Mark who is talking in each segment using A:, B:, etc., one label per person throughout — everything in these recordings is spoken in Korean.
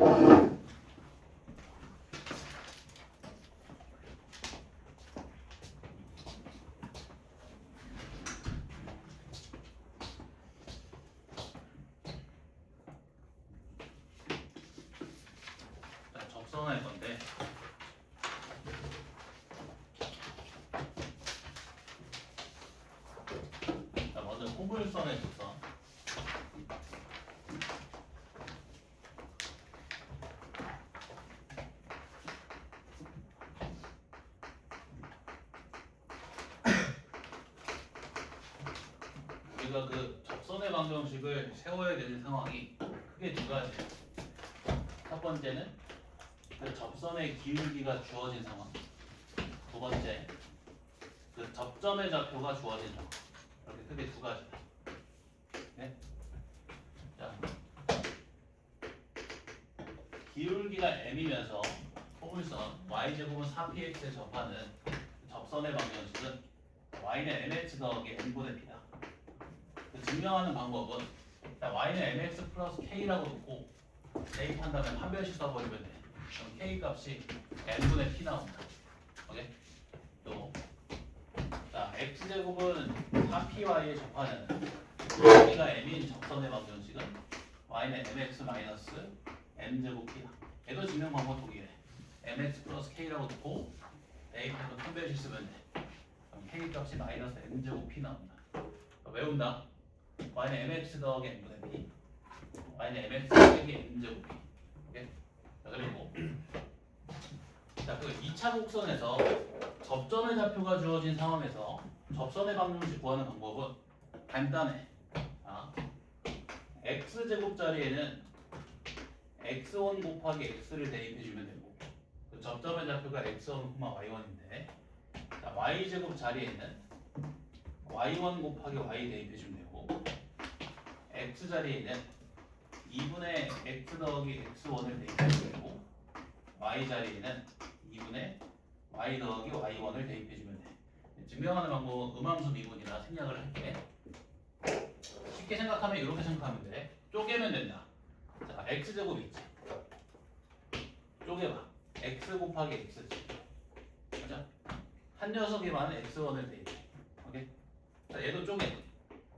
A: 자, 접선할 건데 자, 먼저 포물선의 접선. 우리가 그 접선의 방정식을 세워야 되는 상황이 크게 두 가지예요. 첫 번째는 그 접선의 기울기가 주어진 상황. 두 번째, 그 접점의 좌표가 주어진 상황. 이렇게 크게 두 가지다. 네? 자, 기울기가 m이면서 포물선 y제곱은 4px에 접하는 접선의 방정식은 y는 mx 더하기 n분의 p다. 증명하는 방법은 y는 mx 플러스 k라고 놓고 대입한다면 한 변씩 써버리면 돼. 그럼 k 값이 n분의 p 나온다. 오케이? 또 자, x제곱은 4py에 접하는 y가 m인 접선의 방정식은 y는 mx 마이너스 n제곱 p다. 얘도 증명 방법 동일해. mx 플러스 k라고 놓고 대입해서 한 변씩 쓰면 돼. 그럼 k 값이 마이너스 n제곱 p 나온다. 외운다. y는 mx 더하기 n분의 p, y는 mx 더하기 n제곱 p. 오케이? 자, 그리고 자, 그 2차 곡선에서 접점의 좌표가 주어진 상황에서 접선의 방정식 구하는 방법은 간단해. x제곱 자리에는 x1 곱하기 x를 대입해주면 되고, 그 접점의 좌표가 x1, y1인데, 자, y제곱 자리에는 y1 곱하기 y 대입해주면 되고, x 자리에는 2분의 x 더하기 x1을 대입해주면 되고, y 자리에는 2분의 y 더하기 y1을 대입해주면 돼. 증명하는 방법은 음함수 미분이라 생략을 할게. 쉽게 생각하면 이렇게 생각하면 돼. 쪼개면 된다. 자, x제곱 있지. 쪼개봐. x 곱하기 x지. 맞아? 한 녀석에만 x1을 대입해. 오케이? 자, 얘도 쪼개.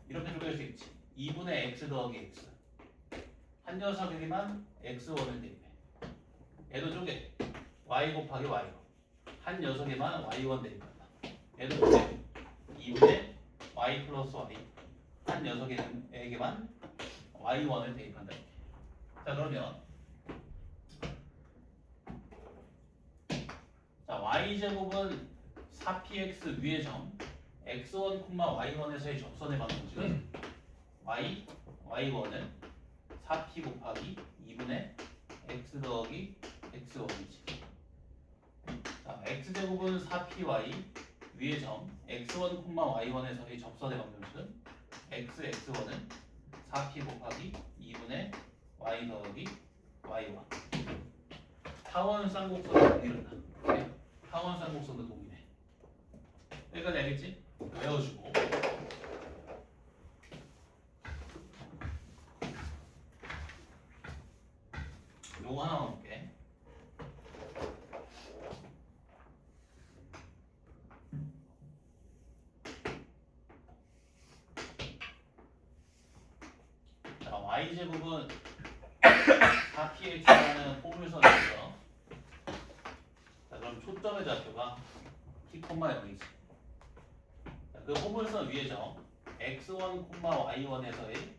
A: 이렇게 쪼갤 수 있지. 2분의 x 더하기 x. 한 녀석에게만 x1을 대입해. 얘도 쪼개. y 곱하기 y로. 한 녀석에만 y1 대입한다. 얘도 쪼개. 2분의 y 플러스 y. 한 녀석에게만 y1을 대입한다. 자, 그러면 자, y제곱은 4px 위의 점 x1, y1에서의 접선의 방정식은 y, y1은 4p 곱하기 2분의 x 더하기 x1이지. 자, x제곱은 4py 위의 점 x1, y1에서의 접선의 방정식은 x, x1은 4p 곱하기 2분의 y 더하기 y1. 타원 쌍곡선도 동일하다. 네? 타원 쌍곡선도 동일해. 여기까지 알겠지? 외워주고. 요거 하나만 볼게. 자, y제곱은 4px라는 포물선에서 자, 그럼 초점의 좌표가 p, 0이지. 자, 그 포물선 위에 점 x1, y1에서의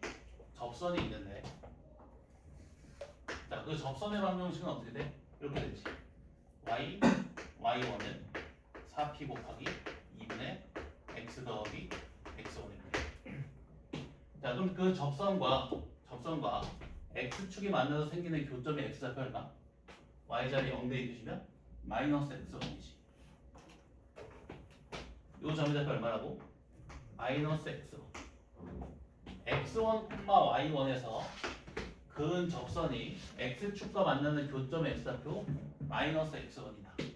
A: 접선이 있는데, 자, 그 접선의 방정식은 어떻게 돼? 이렇게 되지. y, y1은 4p 곱하기 2분의 x 더하기 x1입니다. 자, 그럼 그 접선과 x축이 만나서 생기는 교점의 x좌표 얼마? y자리 0 대입해주면 마이너스 x1이지. 요 점의 좌표 얼마라고? 마이너스 x1. x1, y1에서 그은 접선이 x축과 만나는 교점의 x좌표 마이너스 x1이다.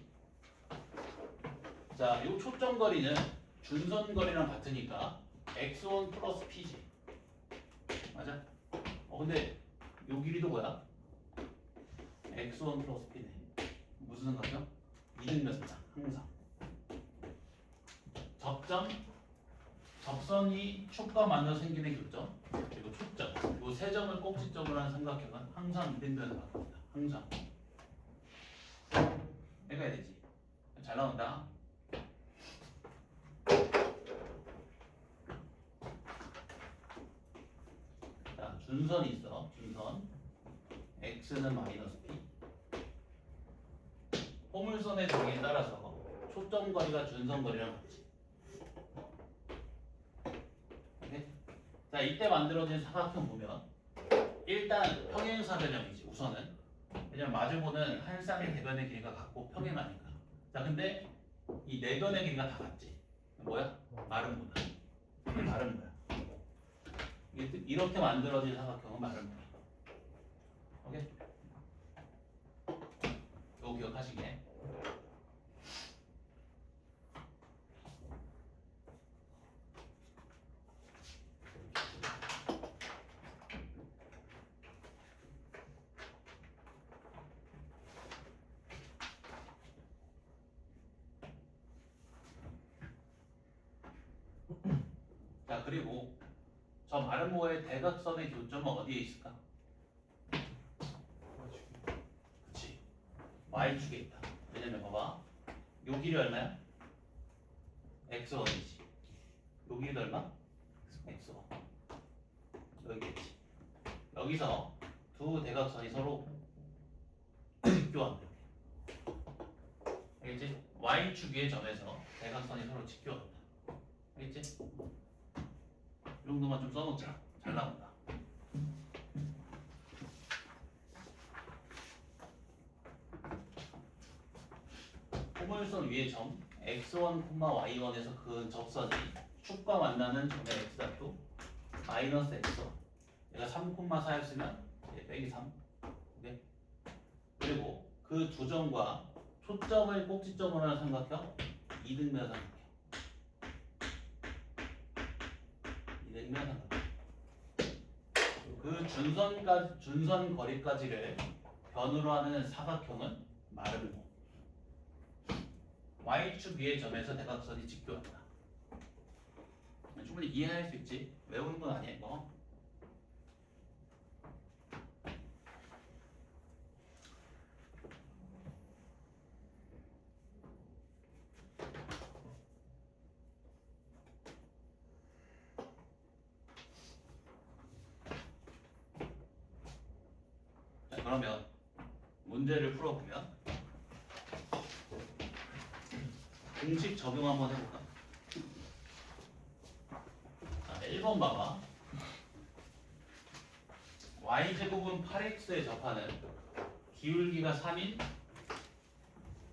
A: 자, 요 초점거리는 준선거리랑 같으니까 x1 플러스 p지. 맞아? 근데 요 길이도 뭐야? x1 플러스 p네. 무슨 생각이요? 이등변이다. 항상. 접선이 축과 만나 생기는 교점, 그리고 초점, 이 세 점을 꼭지점으로 하는 삼각형은 항상 이등변을 바꿉니다. 항상. 해가야 되지. 잘 나온다. 자, 준선이 있어. 준선. x는 마이너스 p. 포물선의 정의에 따라서 초점 거리가 준선 거리랑 같지. 오케이? 자, 이때 만들어진 사각형 보면 일단 평행사변형이지. 우선은 왜냐면 마주보는 한 쌍의 대변의 길이가 같고 평행하니까. 자, 근데 이 네 변의 길이가 다 같지. 뭐야? 마름모야. 이게 마름모야. 이렇게 만들어진 사각형은 마름모야. 오케이? 이거 기억하시게. 자, 그리고 저 마름모의 대각선의 교점은 어디에 있을까? 그치. Y축에 있다. 왜냐면 봐봐. 요 길이 얼마야? X1이지. 요 길이도 얼마? X1. 여기겠지. 여기서 두 대각선이 서로 직교한다. 알겠지? Y축 위의 점에서 대각선이 서로 직교한다. 알겠지? 이 정도만 좀 써놓자. 잘 나온다. 포물선 위의 점 x1, y1에서 그은 접선이 축과 만나는 점의 x좌표 마이너스 x1. 얘가 3,4였으면 얘 빼기 3. 오케이? 그리고 그 두 점과 초점을 꼭지점으로 하는 삼각형 이등변 삼각형. 이등변 삼각형. 그 준선 거리까지를 변으로 하는 사각형은 마름모. Y축 위의 점에서 대각선이 직교한다. 충분히 이해할 수 있지? 외우는 건 아니야 이거. 자, 그러면 문제를 풀어보면 공식 적용 한번 해볼까? 자, 1번 봐봐. y제곱은 8x에 접하는 기울기가 3인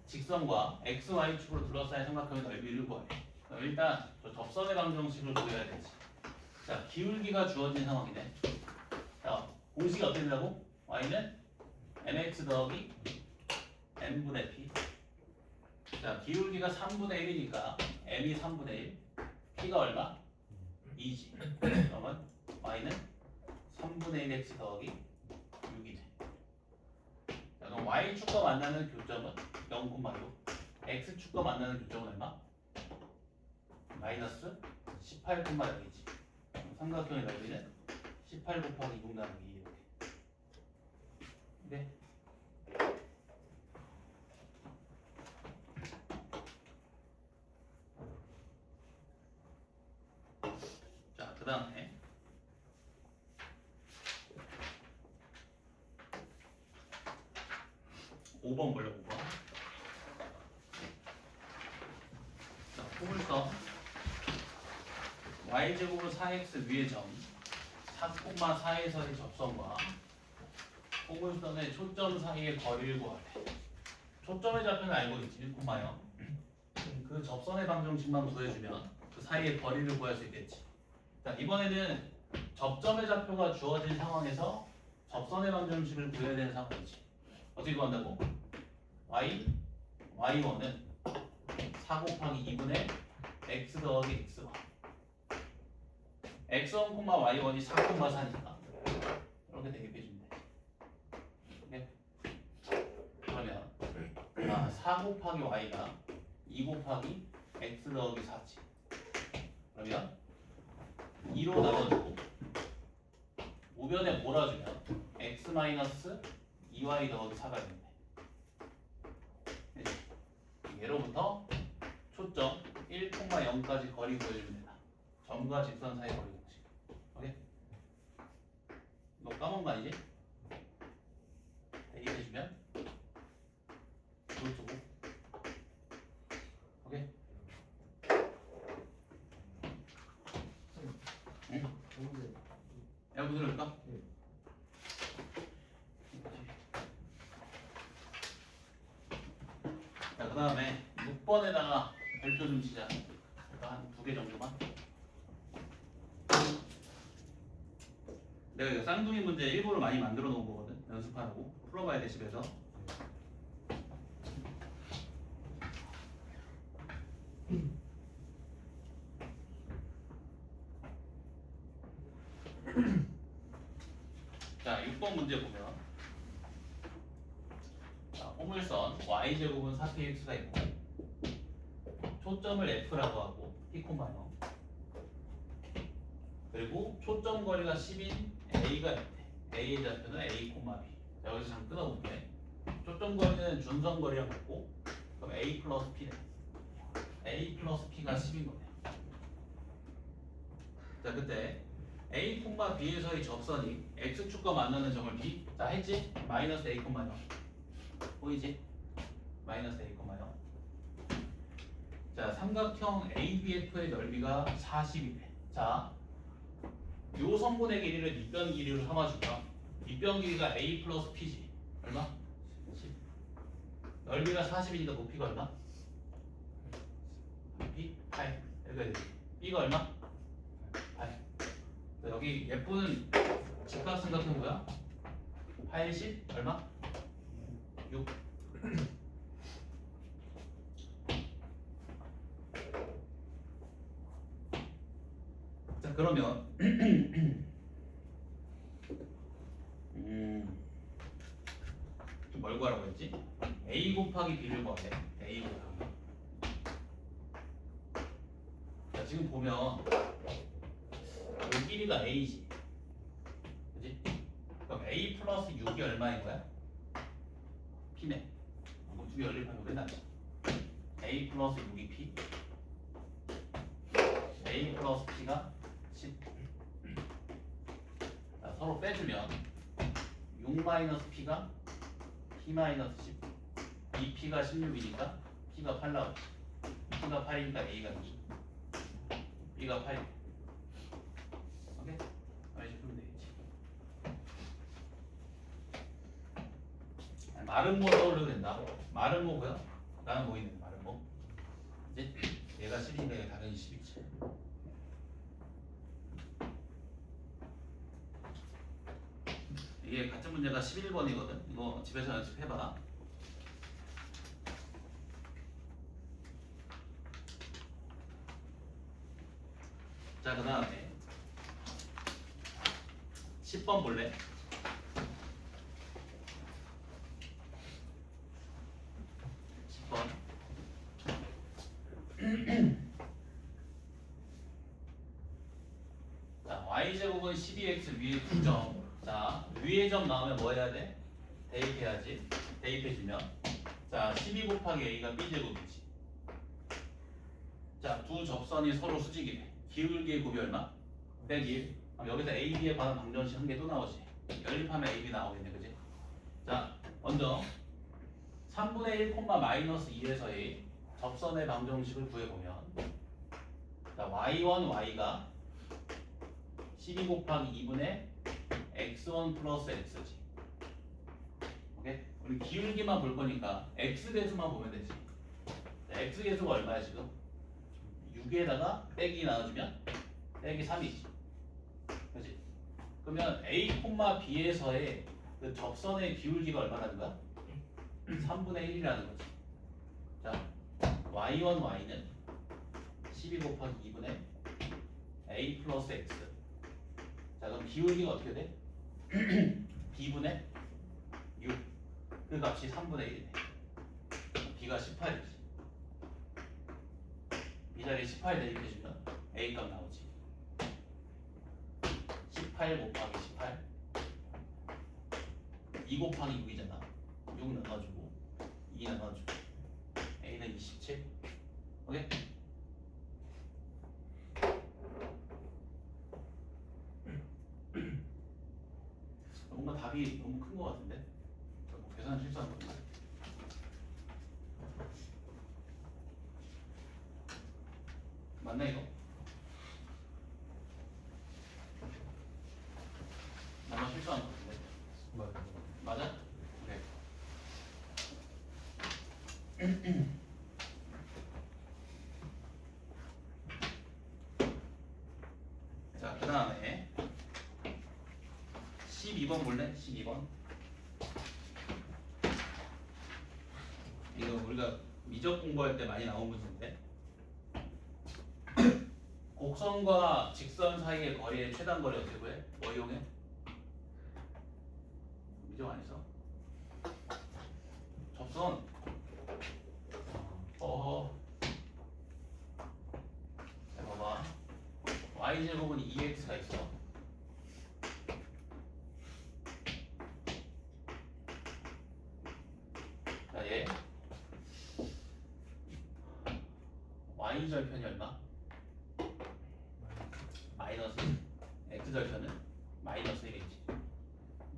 A: 직선과 xy축으로 둘러싸인 삼각형의 넓이를 구하래. 일단 저 접선의 방정식을 구해야 되지. 자, 기울기가 주어진 상황이네. 자, 공식이 어떻게 된다고? y는 mx 더하기 n분의 p. 자, 기울기가 3분의 1이니까 m이 3분의 1, p가 얼마? 2지. 그러면 y는 3분의 1 x 더하기 6이네. 자, 그럼 y축과 만나는 교점은 0,6. x축과 만나는 교점은 얼마? 마이너스 18,0이지. 삼각형의 넓이는 18 곱하기 6 나누기 2 이렇게. 네. 자, 그 다음에 5번 볼래, 5번. 자, 포물선 y제곱은 4x 위의 점 4,4에서의 접선과 포물선의 초점 사이의 거리를 구하래. 초점의 좌표는 알고 있지, 1,0. 그 접선의 방정식만 구해주면 그 사이의 거리를 구할 수 있겠지. 자, 이번에는 접점의 좌표가 주어진 상황에서 접선의 방정식을 구해야 되는 상황이지. 어떻게 구한다고? y1은 4 곱하기 2분의 x 더하기 x1. x1, y1이 4,4니까 이렇게 대입해주면 돼. 오케이? 4 곱하기 y가 2 곱하기 x 더하기 4지. 그러면 2로 나눠주고 우변에 몰아주면 x 마이너스 2y 더하기 4가 되는데 예로부터 초점 1,0까지 거리 구해주면 된다. 점과 직선 사이 거리 공식. 오케이? 이거 까먹은 거 아니지? 대입해주면 이걸 주고 오케이? 응? 야 무슨 소리일까? 자, 그 다음에 6번에다가 별표 좀 치자. 한 2개 정도만. 내가 이거 쌍둥이 문제 일부러 많이 만들어 놓은 거거든. 연습하라고. 풀어봐야 돼, 집에서. 자, 6번 문제 보면 자, 호물선 y제곱은 4px가 있고 초점을 f라고 하고 p, 0 그리고 초점 거리가 10인 a가 있대. a의 좌표는 a, b. 자, 여기서 잠깐 끊어볼게. 초점 거리는 준선 거리랑 같고 그럼 a 플러스 p네. a 플러스 p가 10인 거네. 자, 그때 a, b에서의 접선이 x축과 만나는 점을 b. 자, 했지? 마이너스 a, 0 보이지? 마이너스 a, 0. 자, 삼각형 ABF의 넓이가 40이래. 자, 요 선분의 길이를 밑변 길이로 삼아줄까? 밑변 길이가 A 플러스 P지. 얼마? 10. 넓이가 40이니까 높이가 얼마? B? 8. 여기가 되지. B가 얼마? 8. 자, 여기 예쁜 직각삼각형 뭐야? 80 얼마? 6. 자, 그러면 뭘 구하라고 했지? A 곱하기 B를 구하래. A 곱하기. 자, 지금 보면 이 길이가 A지. 그지? 그럼 A 플러스 6이 얼마인 거야? P네. 그럼 두 개 연립하면 끝나지. A 플러스 6이 P. A 플러스 P가 10. 자, 서로 빼주면 6 마이너스 P가 P 마이너스 10. 이 P가 16이니까 P가 8 나오지. P가 8이니까 A가 2. B가 8. 오케이? 이렇게 풀면 되겠지. 마른 모 떠올려도 된다. 마른 모고요. 나는 뭐 있는 마른 모. 이제 얘가 10이니까 얘가 당연히 10이지. 이게 같은 문제가 11번이거든. 이거 집에서 연습해봐. 자, 그 다음에 10번 볼래? 10번. 자, y제곱은 12x 위에 9점. 자, 위에 점 나오면 뭐 해야 돼? 대입해야지. 대입해주면 자, 12 곱하기 a가 b제곱이지. 자, 두 접선이 서로 수직이래. 기울기의 곱이 얼마? 101. 그럼 여기서 AB에 관한 방정식 한 개 또 나오지. 연립하면 AB 나오겠네, 그지? 자, 먼저 3분의 1, 마이너스 2에서의 접선의 방정식을 구해보면 자, y1, y가 12 곱하기 2분의 x1 플러스 x지. 오케이? 우리 기울기만 볼 거니까 x계수만 보면 되지. 자, x계수가 얼마야 지금? 6에다가 빼기 나눠주면 빼기 3이지. 그렇지? 그러면 A, B에서의 그 접선의 기울기가 얼마라는 거야? 3분의 1이라는 거지. 자, y1, y는 12 곱하기 2분의 a 플러스 x. 자, 그럼 기울기가 어떻게 돼? b분의 6. 그 값이 3분의 1이네. b가 18이지. 이 자리에 18 대입해주면 a 값 나오지. 18 곱하기 18 2 곱하기 6이잖아. 6 나눠주고 2 나눠주고 a는 27. 오케이? 뭔가 답이 너무 큰 거 같은데? 뭐 계산 실수한 건가? 맞나 이거? 뭔가 실수한 거 같은데? 맞아? 그래. 자, 그 다음에 12번 볼래? 12번. 이거 우리가 미적 공부할 때 많이 나온 문제인데, 곡선과 직선 사이의 거리의 최단 거리 어떻게 구해? 뭐 이용해? 미적 안 했어? 접선. 자, 봐봐. y제곱은 2x가 있어. 자, 얘 y절편이 얼마? 마이너스. x절편은 마이너스 1이지.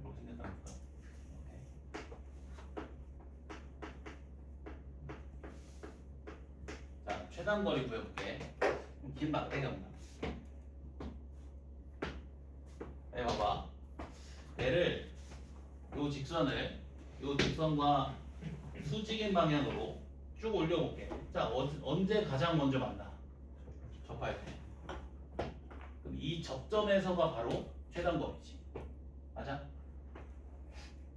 A: 이렇게 생겼다니까. 오케이. 자, 최단거리 구해볼게. 긴 막대가 없나? 네, 봐봐. 얘를 요 직선과 수직인 방향으로 쭉 올려볼게. 자, 언제 가장 먼저 만나? 접할 때. 그럼 이 접점에서가 바로 최단거리지. 맞아?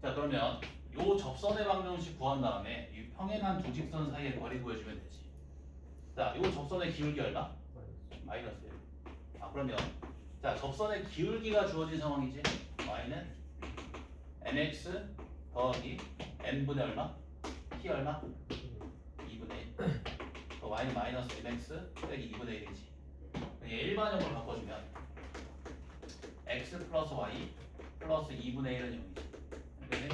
A: 자, 그러면 요 접선의 방정식 구한 다음에 이 평행한 두 직선 사이의 거리 구해주면 되지. 자, 요 접선의 기울기 얼마? 마이너스 1. 아, 그러면 자, 접선의 기울기가 주어진 상황이지. y는 mx 더하기 n분의 얼마? p 얼마? 2분의 1. y는 마이너스 mx 빼기 2분의 1이지. 일반형으로 바꿔주면 x 플러스 y 플러스 2분의 1은 0이지. 그러면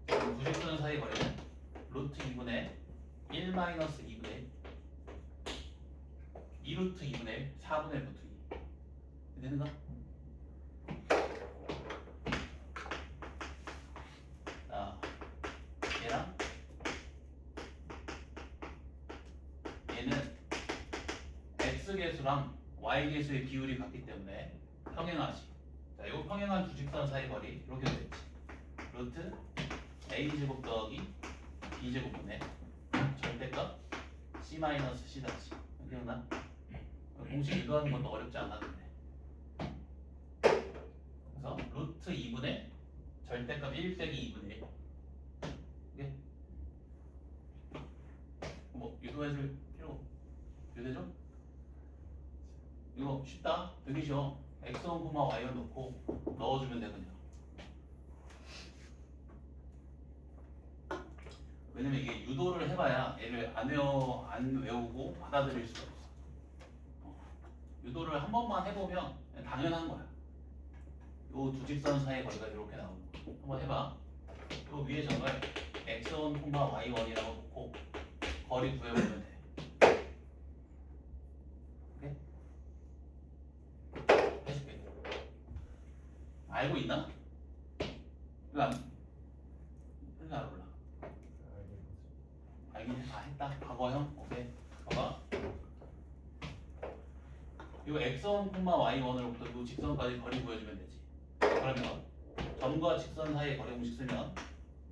A: 두 직선 사이 거리는 루트 2분의 1 마이너스 2분의 1 2루트 2분의 1 4분의 루트 2 되는가? 자, 얘랑 얘는 x계수랑 y계수의 비율이 같기 때문에 평행하지. 자, 요 평행한 두 직선 사이 거리 이렇게 되겠지. 루트 a제곱 더하기 b제곱분의 절대값 c 마이너스 c 다시. 기억나? 공식 이거하는 것도 어렵지 않았는데. 그래서 루트 2분의 절대값 1 빼기 2분의 1. 이게 뭐 유도해줄 필요 유대죠? 이거 쉽다? 되게 쉬워. x1, y1 놓고 넣어주면 돼 그냥. 왜냐면 이게 유도를 해봐야 얘를 안 외우고 받아들일 수가 없어. 유도를 한 번만 해보면 당연한 거야. 요 두 직선 사이의 거리가 이렇게 나오는 거야. 한번 해봐. 요 위에 점을 x1, y1이라고 놓고 거리 구해보면 돼. 오케이? 해줄게. 알고 있나? 이거 안 몰라. 알긴 다 했다. 과거형? 오케이. 봐봐. 이 x1, y1으로부터 이 직선까지 거리 구해주면 되지. 그러면 점과 직선 사이의 거리 공식 쓰면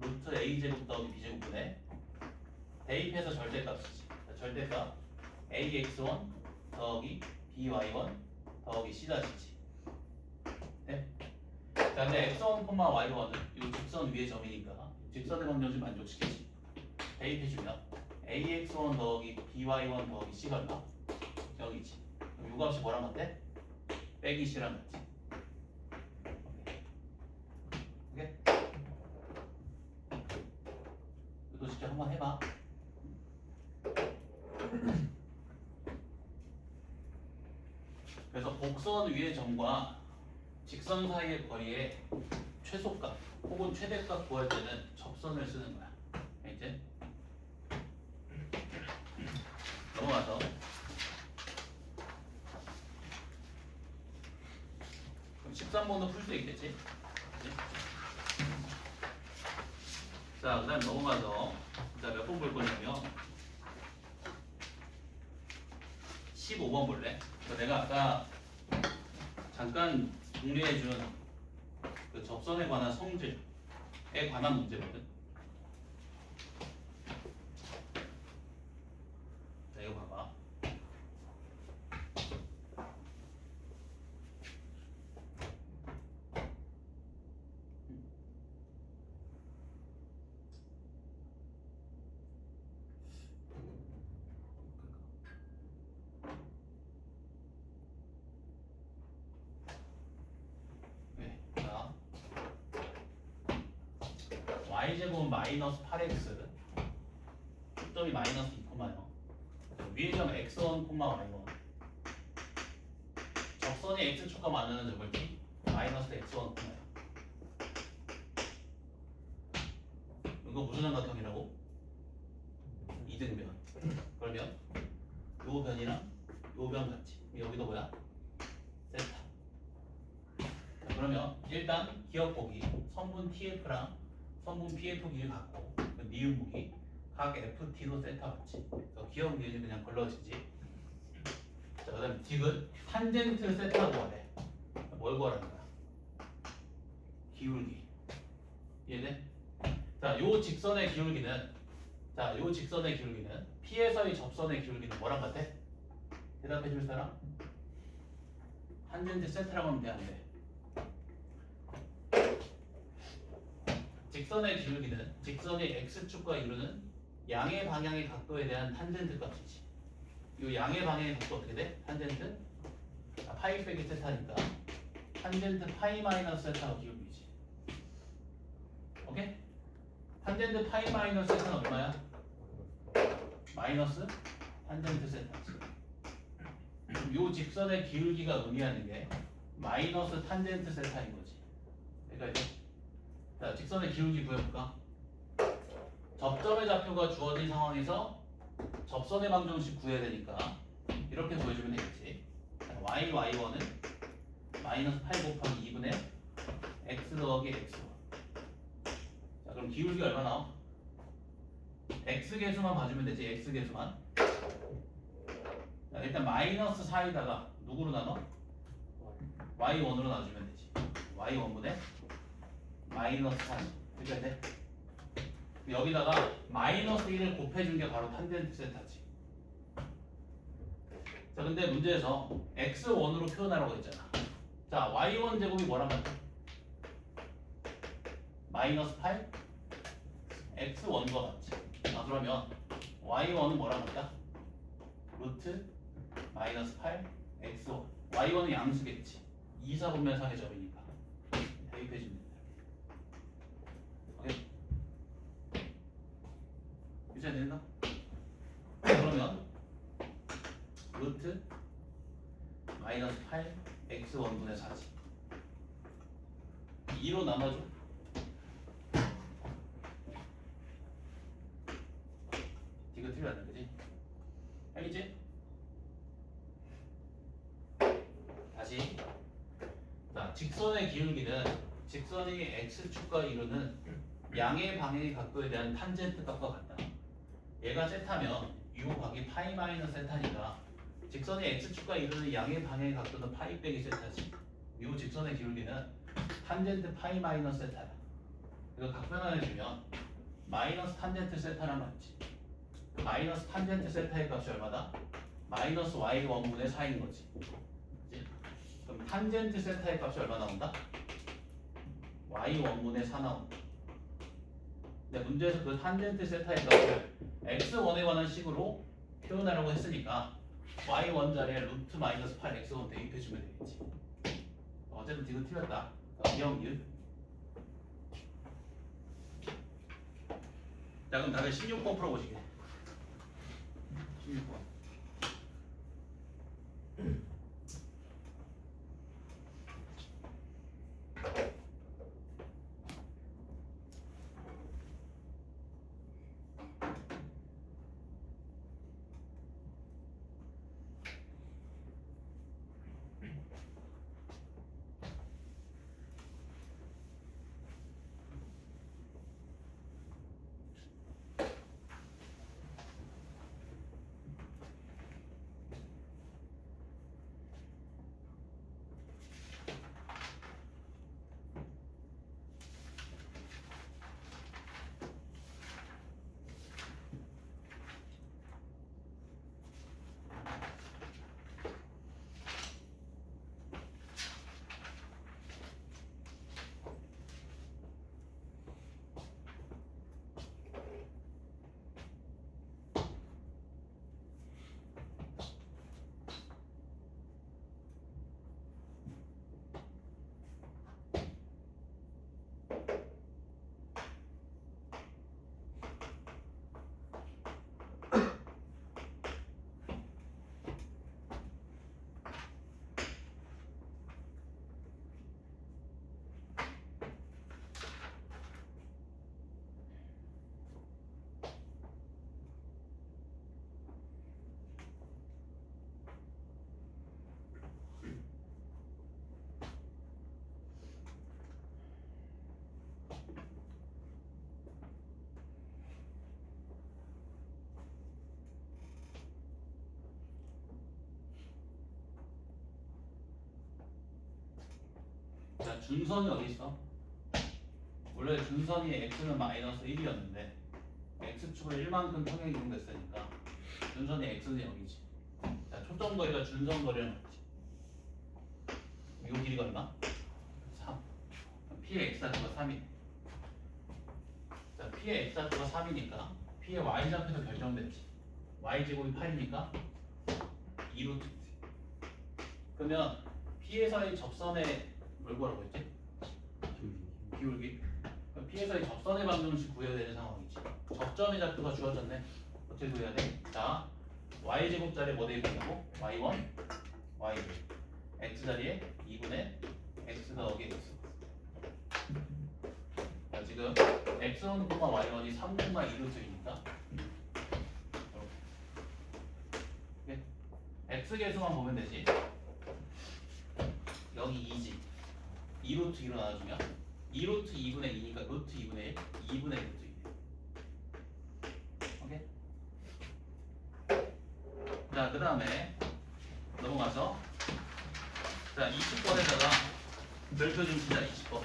A: 루트 a제곱 더하기 b제곱분의 대입해서 절대값이지. 절대값 ax1 더하기 by1 더하기 c 다시지. 네? 자, 근데 x1, y1은 이 직선 위의 점이니까 직선의 방정식 만족시키지. 대입해주면 ax1 더하기 by1 더하기 c가 얼마? 여기지. 그럼 요 값이 뭐랑 같아? 빼기 c랑 같지. 오케이? 이것도 직접 한번 해봐. 그래서 곡선 위의 점과 직선 사이의 거리의 최소값 혹은 최대값 구할 때는 접선을 쓰는 거야. 이제 넘어가서 그럼 13번도 풀 수 있겠지? 자, 그 다음 넘어가서 몇 번 볼 거냐면 15번 볼래? 내가 아까 잠깐 정리해준 그 접선에 관한 성질에 관한 문제거든. 자, 이거 봐봐. 네, 자, y제곱은 마이너스 8x 초점이 마이너스 2,0 위의 점 x1, y1 접선이 x축과 만나는 점을 t 마이너스 x1, 이거 무슨 삼각형이라고? 이등변. 그러면 요 변이랑 요 변 같지. 여기도 뭐야? 세타. 자, 그러면 일단 기억보기 선분 TF랑 선분 PF 길이 같고 그 미음보기 각 FT도 세타 같지. 그래서 기억 기준이 그냥 걸러지지. 자, 그다음 딕은 탄젠트 세타고 하래. 뭘 구하라는 거야? 기울기. 이해돼? 자, 요 직선의 기울기는 P에서의 접선의 기울기는 뭐랑 같아? 대답해 줄 사람? 탄젠트 세타라고 하면 돼, 안 돼? 직선의 기울기는 직선이 x축과 이루는 양의 방향의 각도에 대한 탄젠트 값이지. 이 양의 방향의 각도 어떻게 돼? 탄젠트 파이 빼기 세타니까 탄젠트 파이 마이너스 세타가 기울기지. 오케이? 탄젠트 파이 마이너스 세타는 얼마야? 마이너스 탄젠트 세타지. 이 직선의 기울기가 의미하는 게 마이너스 탄젠트 세타인 거지. 그러니까 이제 자, 직선의 기울기 구해볼까? 접점의 좌표가 주어진 상황에서 접선의 방정식 구해야 되니까 이렇게 구해주면 되겠지. 자, y1은 마이너스 8 곱하기 2분의 x 더하기 x1. 자, 그럼 기울기 얼마 나와? x 계수만 봐주면 되지. x 계수만. 자, 일단 마이너스 4에다가 누구로 나눠? y1으로 나눠주면 되지. y1분의 마이너스 4 이렇게 돼. 여기다가 마이너스 1을 곱해준 게 바로 탄젠트 세타지. 자, 근데 문제에서 x1으로 표현하라고 했잖아. 자, y1 제곱이 뭐란 말이야? 마이너스 8 x1과 같지. 아, 그러면 y1은 뭐란 말이야? 루트 마이너스 8 x1. y1은 양수겠지. 2사분면상의 점이니까 대입해주면 된다. 오케이? 유지해야 된다? 그러면 루트 마이너스 8 x1분의 4지. 2로 나눠줘. 이거 틀렸다, 그지? 알겠지? 다시. 자, 직선의 기울기는 직선이 x축과 이루는 양의 방향의 각도에 대한 탄젠트 값과 같다. 얘가 세타면 u 곱하기 파이 마이너스 세타니까 직선이 x축과 이루는 양의 방향의 각도는 파이 빼기 세타지. 이 직선의 기울기는 탄젠트 파이 마이너스 세타야. 이거 각변환해주면 마이너스 탄젠트 세타란 말이지. 마이너스 탄젠트 세타의 값이 얼마다? 마이너스 y1분의 4인 거지. 그치? 그럼 탄젠트 세타의 값이 얼마 나온다? y1분의 4 나온다. 근데 문제에서 그 탄젠트 세타의 값을 x1에 관한 식으로 표현하려고 했으니까 y1 자리에 루트 마이너스 8 x1 대입해주면 되겠지. 어쨌든 지금 틀렸다. 기억유. 자, 그럼 다들 16번 풀어보시게. 16번. 준선이 어디 있어? 원래 준선이 x는 마이너스 1이었는데 x축을 1만큼 평행 이동됐으니까 준선이 x는 여기지. 자, 초점 거리가 준선 거리는 어디지? 요 길이가 얼마? 3. p의 x좌표가 3이네. 자, p의 x좌표가 3이니까 p의 y좌표도 결정됐지. y제곱이 8이니까 2루트. 그러면 p에서의 접선의 뭘 구하라고 했지? 기울기. 그럼 p에서의 접선의 방정식 구해야 되는 상황이지. 접점의 좌표가 주어졌네. 어떻게 구해야 돼? 자, y제곱자리에 뭐 대입하냐고? y1, y2. x자리에 2분의 x 더하기 x. 자, 지금 x1, y1이 3, 2루트이니까 x 계수만 보면 되지. 여기 2지. 2루트 2로 나눠주면 2루트 2분의 2니까 루트 2분의 1, 2분의 루트 2. 오케이? 자, 그 다음에 넘어가서 자 20번에다가 별표 좀 치자. 20번.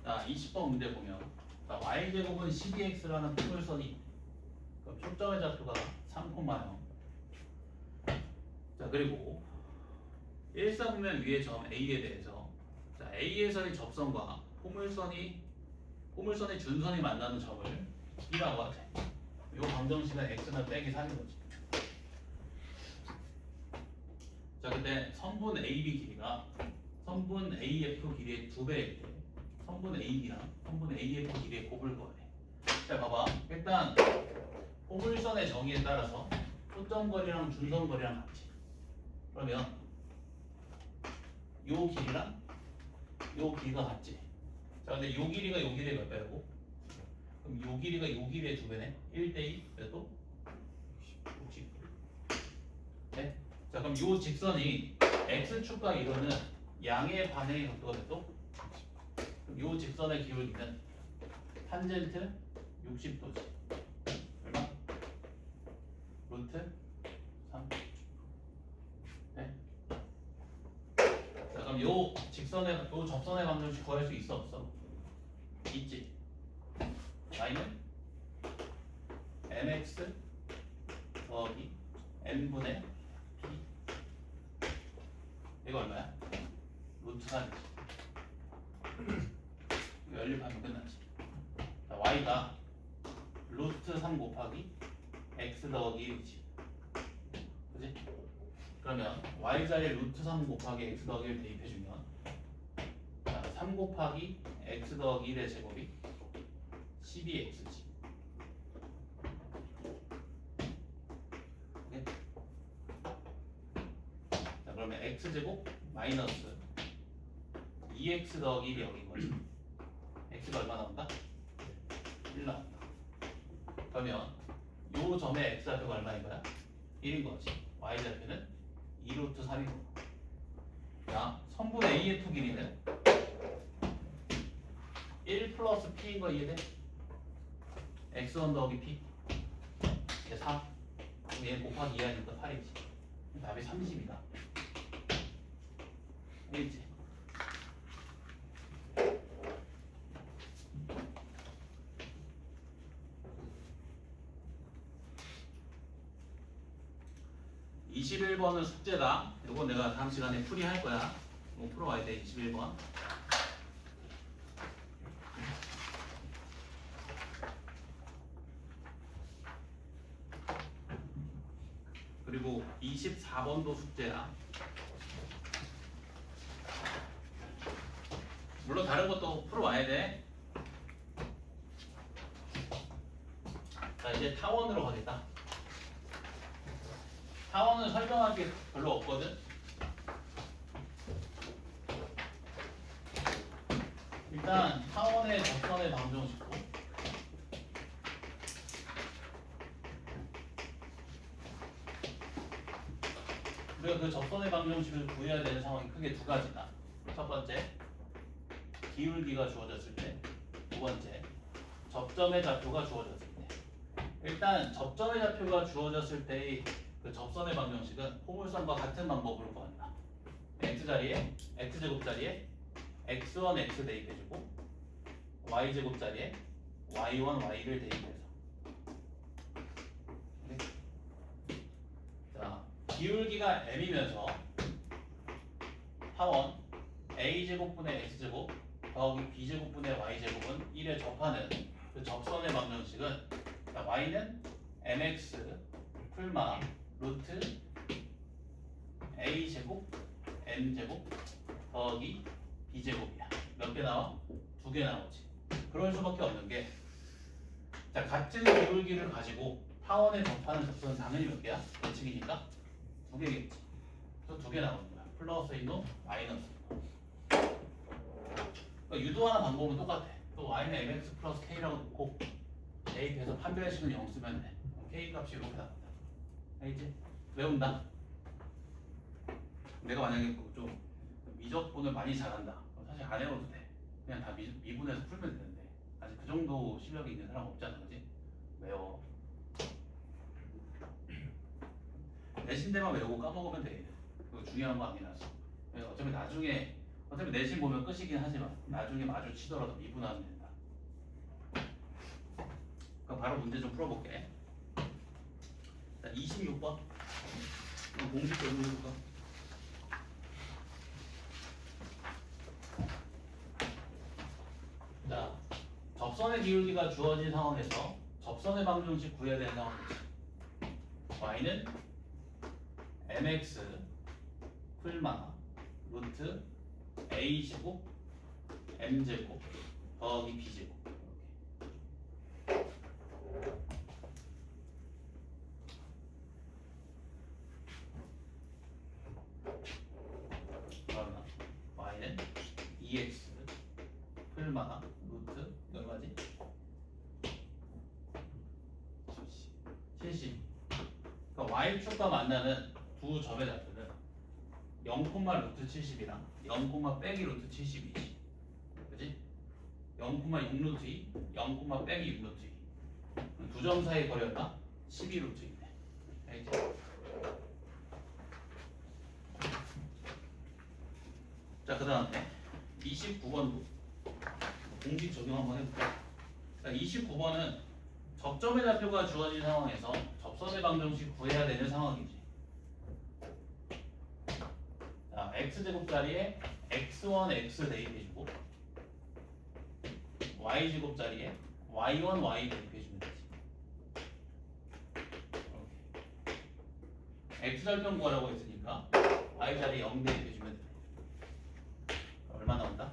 A: 자, 20번 문제 보면 자, y제곱은 12x라는 포물선이 그럼 초점의 좌표가 3,0. 자, 그리고 일사분면 위의 점 A에 대해서 자, A에서의 접선과 포물선의 준선이 만나는 점을 B라고 하자. 요 방정식은 x는 빼기 3인 거지. 자, 근데 선분 AB 길이가 선분 AF 길이의 2배일 때 선분 AB랑 선분 AF 길이의 곱을 구하래. 자, 봐봐. 일단 포물선의 정의에 따라서 초점거리랑 준선거리랑 같지. 그러면 요 길이랑 요 길이가 같지. 자, 근데 요 길이가 요 길이의 몇 배고? 그럼 요 길이가 요 길이의 2배네. 1대2 몇도? 60. 네? 자, 그럼 요 직선이 x축과 이루는 양의 반응의 각도가 몇 도? 그럼 요 직선의 기울기는 탄젠트 60도지. 얼마? 루트 3. 네? 자, 그럼 요 접선의 방정식 구할 수 있어 없어? 있지. y는 mx 더하기 n분의 p. 이거 얼마야? 루트 4지. 이거 연립하면 끝나지. 자, y가 루트 3 곱하기 x 더하기 1이지. 그지? 그러면 y자리에 루트 3 곱하기 x 더하기 1 대입해주면 자, 3 곱하기 x 더하기 1의 제곱이 12x지. 네? 자, 그러면 x제곱 마이너스 2x 더하기 1이 여기인 거지. x가 얼마 나온다? 1 나온다. 그러면 요 점의 x좌표가 얼마인 거야? 1인 거지. y좌표는 2루트 3인 거고. 자, 선분 AF 길이는 1 플러스 p인 거 이해돼? x1 더하기 p 이게 4. 그럼 얘 곱하기 2 하니까 8이지. 답이 30이다. 알겠지? (21번은) 숙제다. 이건 내가 다음 시간에 풀이할 거야. 이거 풀어와야 돼. 21번. 그리고 24번도 숙제야. 물론 다른 것도 풀어와야 돼. 자, 이제 타원으로 가겠다. 타원은 설명할 게 별로 없거든. 일단 타원의 접선의 방정식도 우리가 그 접선의 방정식을 구해야 되는 상황이 크게 두 가지다. 첫 번째, 기울기가 주어졌을 때. 두 번째, 접점의 좌표가 주어졌을 때. 일단 접점의 좌표가 주어졌을 때의 그 접선의 방정식은 포물선과 같은 방법으로 구한다. x 자리에 x제곱 자리에 x1 x 대입해주고 y제곱 자리에 y1 y를 대입해서. 자, 기울기가 m이면서 타원 a제곱분의 x제곱 더하기 b제곱분의 y제곱은 1에 접하는 그 접선의 방정식은 y는 mx 풀마 루트 a제곱 m제곱 더하기 b제곱이야. 몇 개 나와? 두 개 나오지. 그럴 수밖에 없는 게, 자, 같은 기울기를 가지고 타원에 접하는 접선은 당연히 몇 개야? 예측이니까 두 개겠지. 그래서 두 개 나오는 거야. 플러스 2노 마이너스 2노. 그러니까 유도하는 방법은 똑같아. 또 y는 mx 플러스 k라고 놓고 대입해서 판별식은 0 쓰면 돼. k 값이 이렇게 나온다. 알겠지? 외운다. 내가 만약에 좀 미적분을 많이 잘한다. 그럼 사실 안 해도 돼. 그냥 다 미분해서 풀면 되는데 아직 그 정도 실력이 있는 사람 없잖아, 그지? 외워. 내신대만 외우고 까먹으면 돼. 그거 중요한 거 아니라서. 어차피 나중에 어차피 내신 보면 끝이긴 하지만 나중에 마주치더라도 미분하면 된다. 그럼 바로 문제 좀 풀어볼게. 자, 26번. 공식 적용 해볼까? 자, 접선의 기울기가 주어진 상황에서 접선의 방정식 구해야 되는 상황이지. y는 mx 풀마 루트 a제곱 m제곱 더하기 b제곱. 그러면 y는 2x 풀마 루트 얼마지? 70. 그러니까 y축과 만나는 두 점의 좌표는 0, 루트 70이랑 0, 빼기 루트 70이지. 그지? 0, 6 루트 2, 0, 빼기 6 루트 2. 두 점 사이 거리가 12 루트 2네. 알겠지? 자, 그 다음에 29번도 공식 적용 한번 해볼까? 29번은 접점의 좌표가 주어진 상황에서 접선의 방정식 구해야 되는 상황이지. 자, x제곱 자리에 x1 x 대입해주고 y제곱 자리에 y1 y 대입해주면 되지. 이렇게. x절편 구하라고 했으니까 y 자리에 0 대입해주면 돼. 얼마 나온다?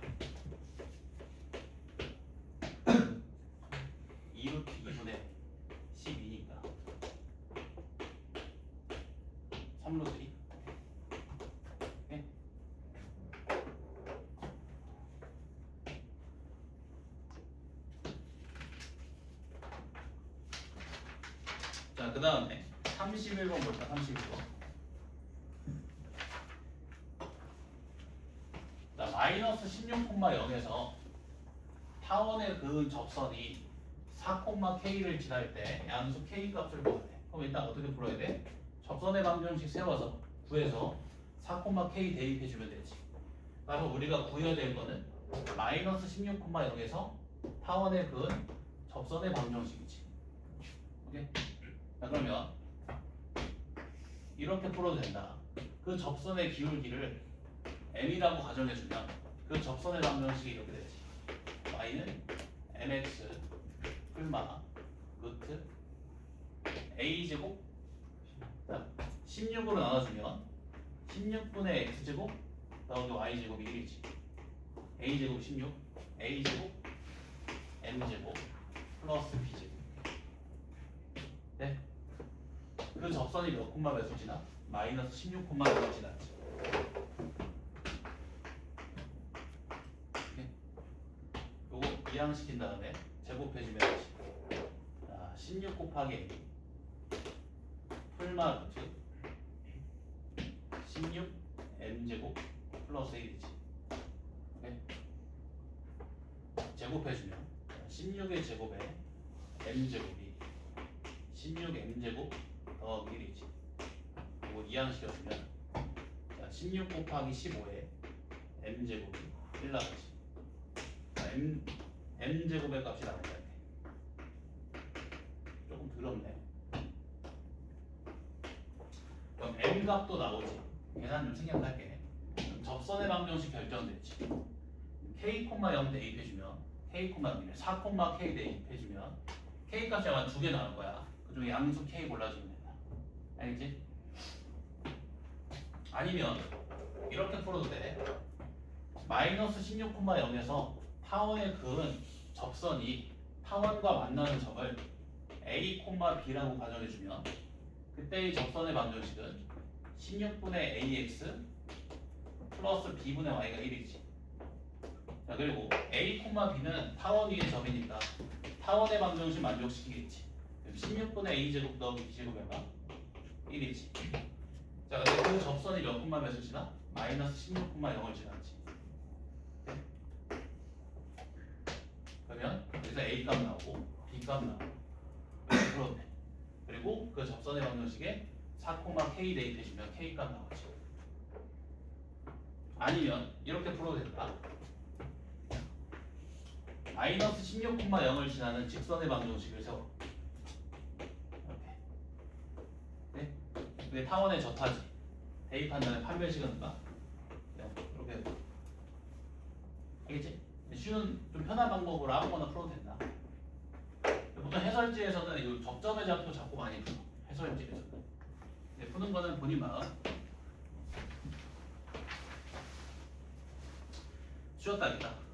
A: 2루트 2분의 12니까 3루트 2. 네? 자, 그 다음에 31번 볼까? 31번. 자, 마이너스 16,0에서 타원의 그 접선이 4,k를 지날 때 양수 k 값을 구해야 돼. 그럼 일단 어떻게 풀어야 돼? 접선의 방정식 세워서 구해서 4,k 대입해주면 되지. 그래서 우리가 구해야 될 거는 마이너스 16,0에서 타원의 그 접선의 방정식이지. 오케이? 자, 그러면 이렇게 풀어도 된다. 그 접선의 기울기를 m이라고 가정해주면 그 접선의 방정식이 이렇게 되지. y는 mx 풀마 루트 a제곱 16으로 나눠주면 16분의 x제곱 더하기 y제곱이 1이지. a제곱 16 a제곱 m제곱 플러스 b제곱. 네? 그 접선이 몇 콤마 몇 수 지나? 마이너스 16 콤마 몇 수 지났지. 이항시킨 다음에 제곱해주면 되지. 자, 16 곱하기 A 풀마 루트 16 m제곱 플러스 1이지. 오케이? 제곱해주면 16의 제곱에 m제곱이 16m제곱 더하기 1이지. 그리고 이항시켜주면 16 곱하기 15에 m제곱이 1 나가지. m제곱의 값이 나온다. 조금 더럽네. 그럼 m값도 나오지. 계산 좀 생략할게. 접선의 방정식 결정됐지. k,0 대입해주면 k,0이면 4,k 대입해주면 k 값이 아마 2개 나올 거야. 그중에 양수 k 골라주면 된다. 알겠지? 아니면 이렇게 풀어도 돼. 마이너스 16,0에서 타원에 그은 접선이 타원과 만나는 점을 a, b라고 가정해주면 그때의 접선의 방정식은 16분의 ax 플러스 b분의 y가 1이지. 자, 그리고 a, b는 타원 위의 점이니까 타원의 방정식 만족시키겠지. 16분의 a제곱 더하기 b제곱 해봐 1이지. 자, 근데 그 접선이 몇 몇을 지나? 마이너스 16,0을 지났지. 그러면 여기서 a 값 나오고 b 값 나오고 이렇게 풀어도 돼. 그리고 그 접선의 방정식에 4,k 대입해주면 k 값 나오지. 아니면 이렇게 풀어도 된다. 마이너스 16,0을 지나는 직선의 방정식을 세워. 이렇게. 네? 근데 타원의 저타지. 대입한 다음에 판별식은 봐. 이렇게. 알겠지? 쉬운 좀 편한 방법으로 아무거나 풀어도 된다. 보통 해설지에서는 이 접점의 좌표 자꾸 많이 풀어. 해설지에서는. 근데 푸는 거는 본인 마음. 쉬웠다겠다.